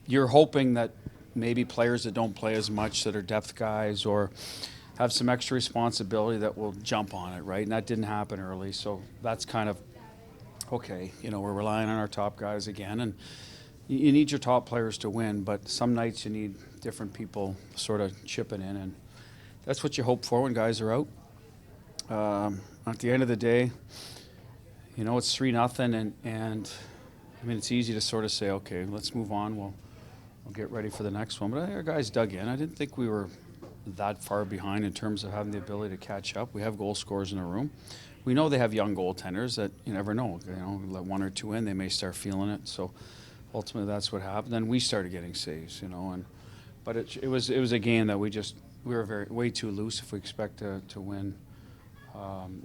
you're hoping that maybe players that don't play as much, that are depth guys or have some extra responsibility, that will jump on it, right? And that didn't happen early, so that's kind of okay. We're relying on our top guys again, and you need your top players to win, but some nights you need different people sort of chipping in, and that's what you hope for when guys are out. At the end of the day, it's 3-0, and I mean, it's easy to sort of say, okay, let's move on. We'll get ready for the next one. But I think our guys dug in. I didn't think we were that far behind in terms of having the ability to catch up. We have goal scorers in the room. We know they have young goaltenders that you never know. Let one or two in, they may start feeling it. So ultimately, that's what happened. Then we started getting saves, but it was a game that we were way too loose if we expect to win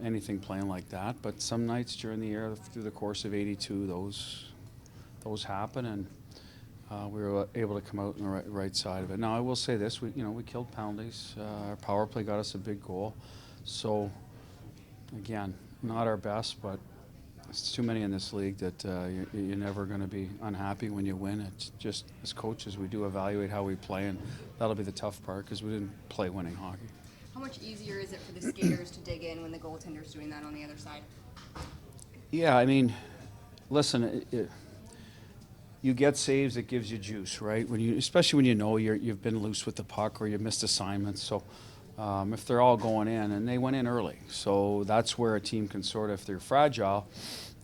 anything playing like that. But some nights during the year, through the course of 82, those happen, and we were able to come out on the right side of it. Now, I will say this: we killed penalties. Our power play got us a big goal. So, again, not our best, but it's too many in this league that you're never going to be unhappy when you win. It's just, as coaches, we do evaluate how we play, and that'll be the tough part because we didn't play winning hockey. How much easier is it for the skaters to dig in when the goaltender's doing that on the other side? Yeah, I mean, listen, you get saves, it gives you juice, right? Especially when you've been loose with the puck or you missed assignments. So if they're all going in, and they went in early, so that's where a team can sort of, if they're fragile,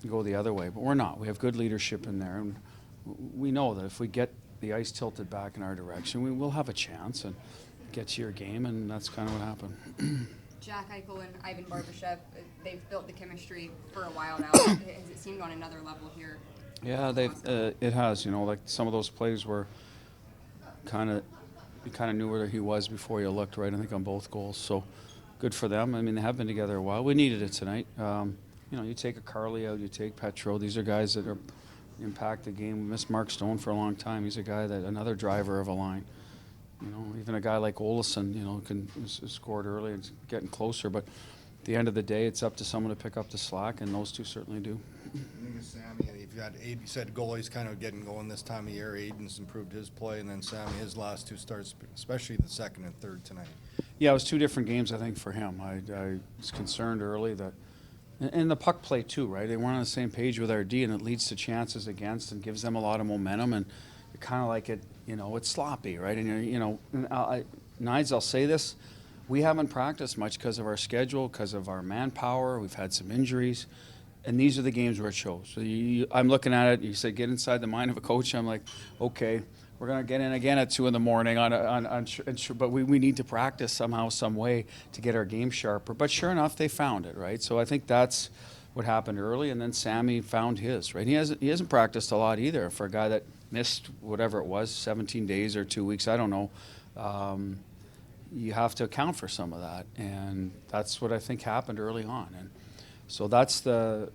go the other way. But we're not. We have good leadership in there, and we know that if we get the ice tilted back in our direction, we will have a chance and get to your game, and that's kind of what happened. Jack Eichel and Ivan Barbashev, they've built the chemistry for a while now. Has it seemed on another level here? Yeah, it has. Like some of those plays were you kind of knew where he was before you looked, right? I think on both goals. So good for them. I mean, they have been together a while. We needed it tonight. You take a Carly out, you take Petro. These are guys that impact the game. We missed Mark Stone for a long time. He's a guy another driver of a line. Even a guy like Olesen, scored early and getting closer. But at the end of the day, it's up to someone to pick up the slack, and those two certainly do. I think it's Sammy. You've got Aiden. You said goalie's kind of getting going this time of year. Aiden's improved his play, and then Sammy, his last two starts, especially the second and third tonight. Yeah, it was two different games, I think, for him. I was concerned early that, and the puck play too, right? They weren't on the same page with our D, and it leads to chances against and gives them a lot of momentum, and you're kind of like it, it's sloppy, right? And Nides, I'll say this, we haven't practiced much because of our schedule, because of our manpower. We've had some injuries. And these are the games where it shows. So I'm looking at it. You said get inside the mind of a coach. I'm like, okay, we're gonna get in again at 2 a.m. But we need to practice somehow, some way to get our game sharper. But sure enough, they found it, right? So I think that's what happened early, and then Sammy found his, right? He hasn't practiced a lot either for a guy that missed whatever it was, 17 days or 2 weeks. I don't know. You have to account for some of that, and that's what I think happened early on. And so that's the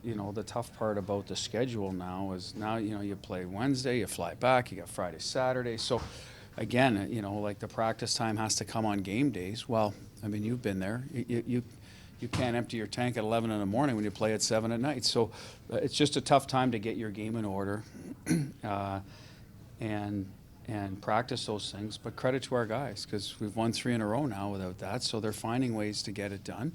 tough part about the schedule now is you play Wednesday, you fly back, you got Friday, Saturday. So again, like the practice time has to come on game days. Well, I mean, you've been there. You can't empty your tank at 11 in the morning when you play at 7 at night. So it's just a tough time to get your game in order and practice those things. But credit to our guys because we've won 3 in a row now without that. So they're finding ways to get it done.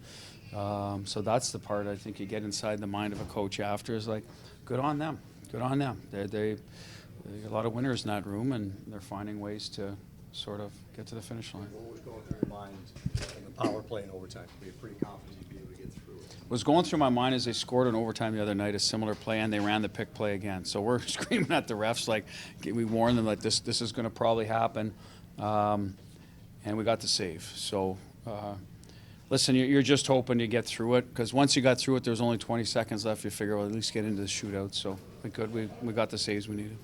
So that's the part I think you get inside the mind of a coach after is like, good on them. Good on them. They a lot of winners in that room, and they're finding ways to sort of get to the finish line. What was going through your mind in the power play in overtime? Were you pretty confident you'd be able to get through it? What was going through my mind is they scored in overtime the other night, a similar play, and they ran the pick play again. So we're screaming at the refs like, we warned them that this is going to probably happen, and we got the save. So. Listen, you're just hoping to get through it because once you got through it, there's only 20 seconds left. You figure, well, at least get into the shootout. So we got the saves we needed.